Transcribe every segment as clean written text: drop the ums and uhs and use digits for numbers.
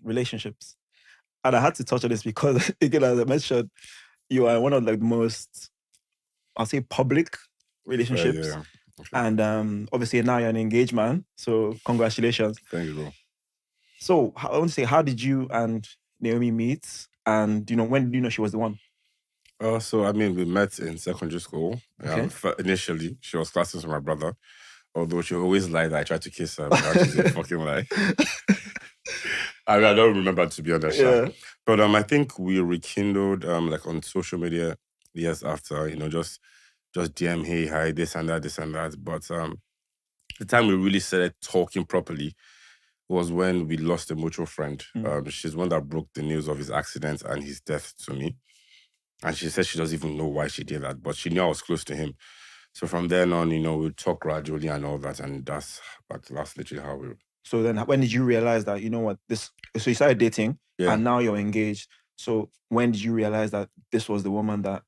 relationships. And I had to touch on this because, again, as I mentioned, you are one of like the most, I'll say, public relationships. Yeah. Okay. And obviously now you're an engaged man. So congratulations. Thank you, bro. So I want to say, how did you and Naomi meet? And, when did you know she was the one? So, I mean, we met in secondary school. Okay. Initially, she was classmates with my brother. Although she always lied that I tried to kiss her, but she's a fucking lie. I don't remember, to be honest. Yeah. But I think we rekindled like on social media years after, just DM, hey, hi, this and that. But the time we really started talking properly was when we lost a mutual friend. She's one that broke the news of his accident and his death to me. And she said she doesn't even know why she did that, but she knew I was close to him. So from then on, we talk gradually and all that, and that's literally how we. So then, when did you realize that So you started dating, and now you're engaged. So when did you realize that this was the woman that,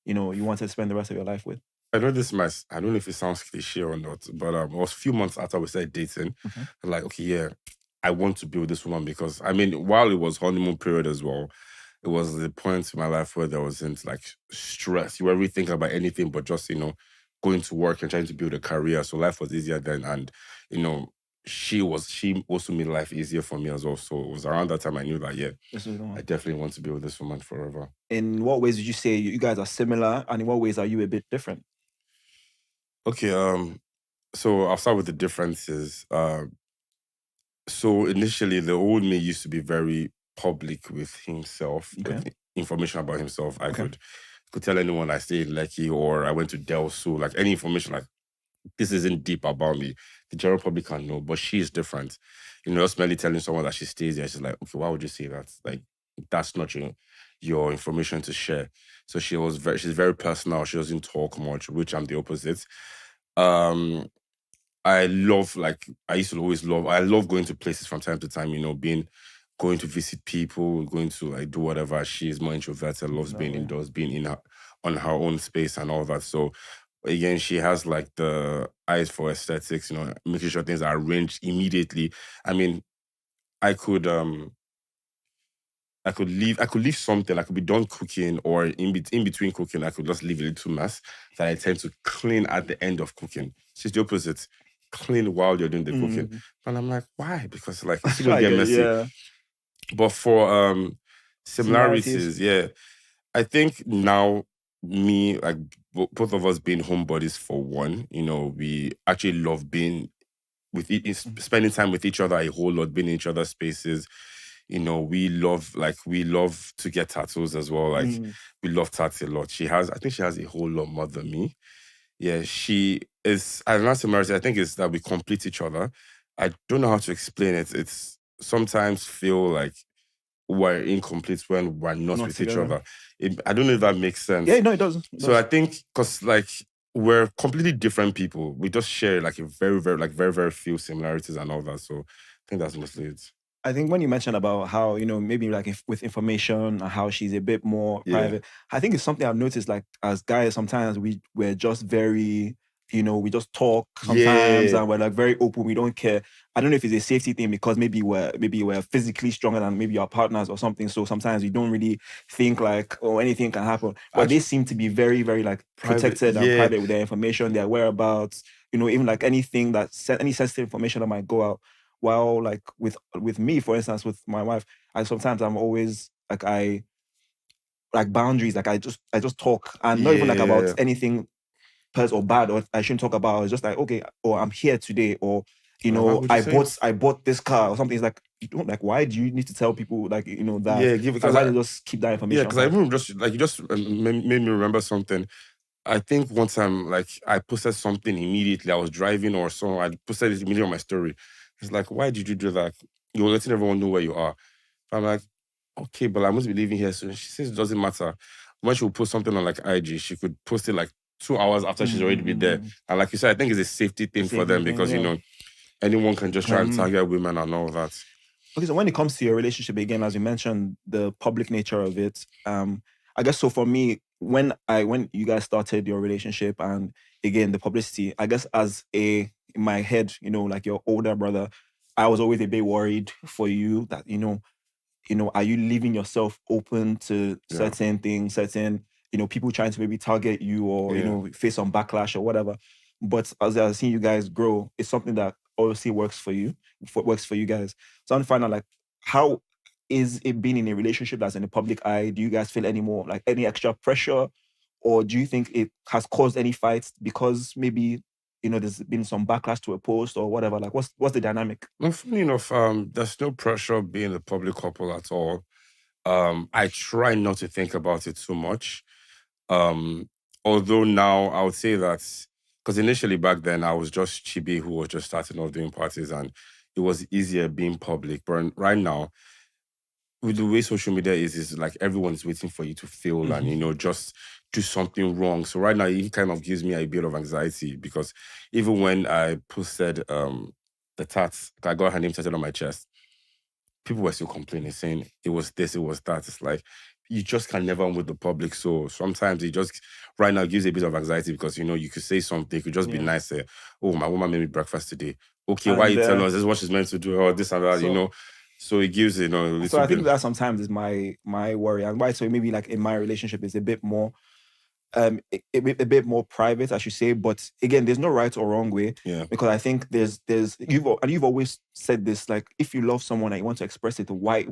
you wanted to spend the rest of your life with? I know I don't know if it sounds cliche or not, but it was a few months after we started dating. I'm like, okay, yeah, I want to be with this woman because, I mean, while it was honeymoon period as well, it was the point in my life where there wasn't like stress. You weren't really thinking about anything but just, going to work and trying to build a career. So life was easier then. And, she also made life easier for me as well. So it was around that time I knew that, I definitely want to be with this woman forever. In what ways would you say you guys are similar? And in what ways are you a bit different? Okay, so I'll start with the differences. So initially, the old me used to be very public with himself, with information about himself. I could tell anyone I stayed in Lekki or I went to Delsu, like any information, like this isn't deep about me. The general public can't know, but she is different. Just merely telling someone that she stays there, she's like, okay, why would you say that? Like, that's not your information to share. So she's very personal. She doesn't talk much, which I'm the opposite. I love going to places from time to time, going to visit people, going to like do whatever. She's more introverted, loves being indoors, being on her own space and all that. So again, she has like the eyes for aesthetics, making sure things are arranged immediately. I mean, I could leave something. I could be done cooking, or in between cooking, I could just leave a little mess that I tend to clean at the end of cooking. She's the opposite. Clean while you're doing the cooking. And I'm like, why? Because like it's gonna get messy. Yeah. But for similarities, I think now me, like both of us being homebodies for one, we actually love being with spending time with each other a whole lot, being in each other's spaces. We love to get tattoos as well. Like we love tats a lot. I think she has a whole lot more than me. Yeah, she is. Another similarity, I think, is that we complete each other. I don't know how to explain it. It's sometimes feel like we're incomplete when we're not with together. Each other. I don't know if that makes sense. Yeah, no, it doesn't. So I think because like we're completely different people, we just share like a very, very, very, very few similarities and all that. So I think that's mostly it. I think when you mentioned about how, maybe like with information and how she's a bit more private, I think it's something I've noticed, like as guys, sometimes we're just very, we just talk sometimes and we're like very open. We don't care. I don't know if it's a safety thing because maybe we're physically stronger than maybe our partners or something. So sometimes we don't really think like, oh, anything can happen. But they seem to be very, very like protected and private with their information, their whereabouts, even like any sensitive information that might go out. While like with me, for instance, with my wife, I'm always like boundaries. Like I just talk and not even like about anything or bad or I shouldn't talk about. It's just like, okay, or I'm here today, or I bought this car or something. It's like, you don't like, why do you need to tell people like that? Yeah, because why do you just keep that information? Yeah, because I even you just made me remember something. I think one time, like I posted something immediately. I was driving or so. I posted it immediately on my story. It's like, why did you do that? You're letting everyone know where you are. I'm like, okay, but I must be leaving here soon. She says it doesn't matter. When she will post something on like IG, she could post it like 2 hours after she's already been there. And like you said, I think it's a safety thing for them because, anyone can just try and target women and all that. Okay, so when it comes to your relationship, again, as you mentioned, the public nature of it, I guess so for me, when you guys started your relationship and again, the publicity, I guess in my head, like your older brother, I was always a bit worried for you that, are you leaving yourself open to certain things, certain, people trying to maybe target you or, face some backlash or whatever. But as I've seen you guys grow, it's something that obviously works for you guys. So I'm find out like, how is it being in a relationship that's in the public eye? Do you guys feel any more like any extra pressure? Or do you think it has caused any fights because maybe, there's been some backlash to a post or whatever? Like, what's the dynamic? Well, funny enough, there's no pressure being a public couple at all. I try not to think about it too much. Although now I would say that, because initially back then I was just Chiby who was just starting off doing parties and it was easier being public. But right now, with the way social media is like everyone is waiting for you to fail and, just do something wrong. So right now, it kind of gives me a bit of anxiety because even when I posted the tats, I got her name tatted on my chest, people were still complaining, saying it was this, it was that. It's like, you just can never win with the public. So sometimes it just, right now, gives a bit of anxiety because, you could say something, it could just be nice. Say, oh, my woman made me breakfast today. Okay, why you telling us this is what she's meant to do or this and that, So it gives, a little So I think bit. that sometimes is my worry. And why, so maybe like in my relationship is a bit more, a bit more private, I should say. But again, there's no right or wrong way. Yeah. Because I think you've always said this, like, if you love someone and you want to express it, why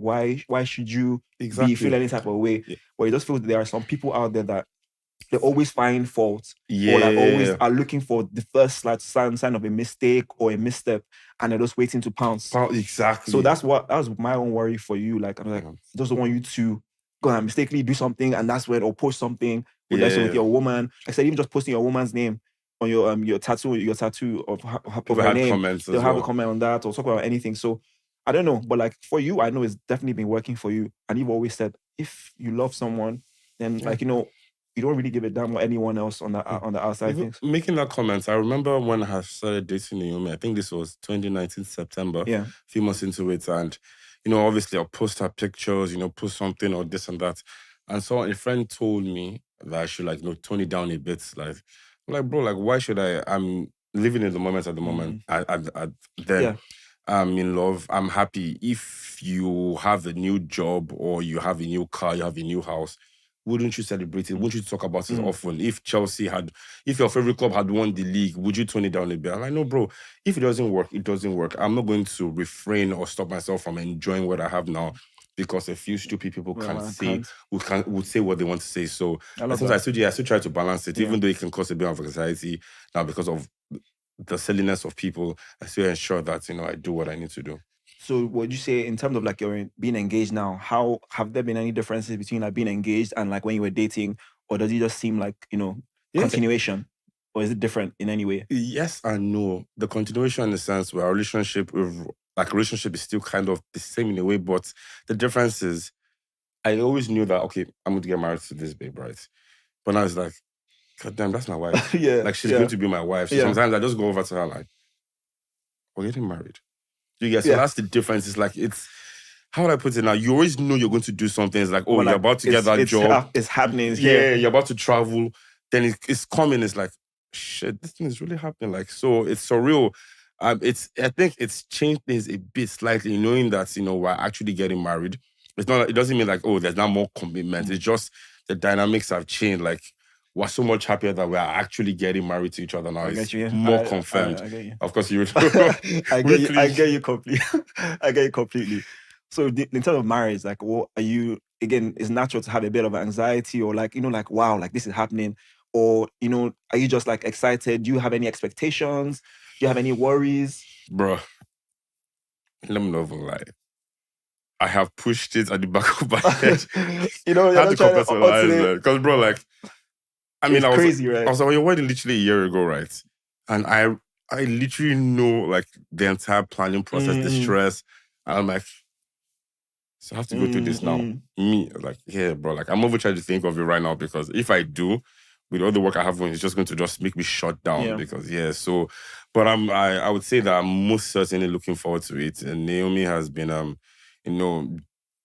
should you feel any type of way? Yeah. Where you just feel there are some people out there that they always find fault. Yeah. Or like always are looking for the first like sign of a mistake or a misstep, and they're just waiting to pounce. Exactly. So that was my own worry for you. Like, I'm like, I just don't want you to go and mistakenly do something, and that's when, or post something with your woman. Like I said, even just posting your woman's name on your tattoo of her name. They'll have a comment on that or talk about anything. So I don't know, but like for you, I know it's definitely been working for you, and you've always said if you love someone, then like you don't really give a damn what anyone else on the outside thinks. Making that comment, I remember when I started dating Naomi, I think this was 2019 September, a few months into it. And, obviously I'll post her pictures, post something or this and that. And so a friend told me that I should like, tone it down a bit. Like, I'm like, bro, like, why should I? I'm living in the moment at the moment. Then I'm in love. I'm happy. If you have a new job or you have a new car, you have a new house, wouldn't you celebrate it? Wouldn't you talk about it often? If if your favorite club had won the league, would you tone it down a bit? I'm like, no, bro, if it doesn't work, it doesn't work. I'm not going to refrain or stop myself from enjoying what I have now because a few stupid people would say what they want to say. So I still try to balance it, even though it can cause a bit of anxiety now because of the silliness of people. I still ensure that, I do what I need to do. So would you say in terms of like you're being engaged now, how have there been any differences between like being engaged and like when you were dating, or does it just seem like, continuation, or is it different in any way? Yes and no. The continuation in the sense where our relationship is still kind of the same in a way, but the difference is I always knew that, okay, I'm going to get married to this babe, right? But now it's like, God damn, that's my wife. Like she's going to be my wife. So sometimes I just go over to her like, we're getting married. So that's the difference. It's like, how would I put it now? You always know you're going to do something. It's like, oh, you're about to get that job. It's happening. It's here. You're about to travel. Then it's coming. It's like, shit, this thing is really happening. Like, so it's surreal. I think it's changed things a bit slightly, knowing that, we're actually getting married. It doesn't mean like, oh, there's now more commitment. It's just the dynamics have changed. Like, we're so much happier that we're actually getting married to each other now. It's more confirmed. I get you. Of course, you would. I get you completely. I get you completely. So in terms of marriage, like, what are you? Again, it's natural to have a bit of anxiety, or like, like, wow, like this is happening, or are you just like excited? Do you have any expectations? Do you have any worries, bro? Let me not even lie. I have pushed it at the back of my head. I had to compartmentalize it because, bro, like. I mean, crazy, right? I was at your wedding literally a year ago, right? And I literally know like the entire planning process, the stress. And I'm like, so I have to go through this now. Me, like, yeah, bro, like I'm over trying to think of it right now because if I do, with all the work I have going, it's just going to just make me shut down because so. But I would say that I'm most certainly looking forward to it. And Naomi has been,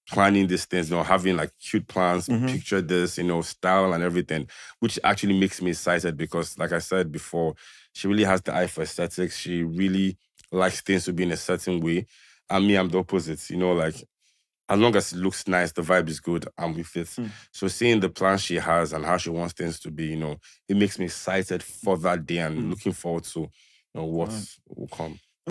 planning these things, having like cute plans, picture this, style and everything, which actually makes me excited because, like I said before, she really has the eye for aesthetics. She really likes things to be in a certain way. And me, I'm the opposite. You know, like, as long as it looks nice, the vibe is good, I'm with it. So seeing the plan she has and how she wants things to be, you know, it makes me excited for that day and looking forward to, you know, what will come.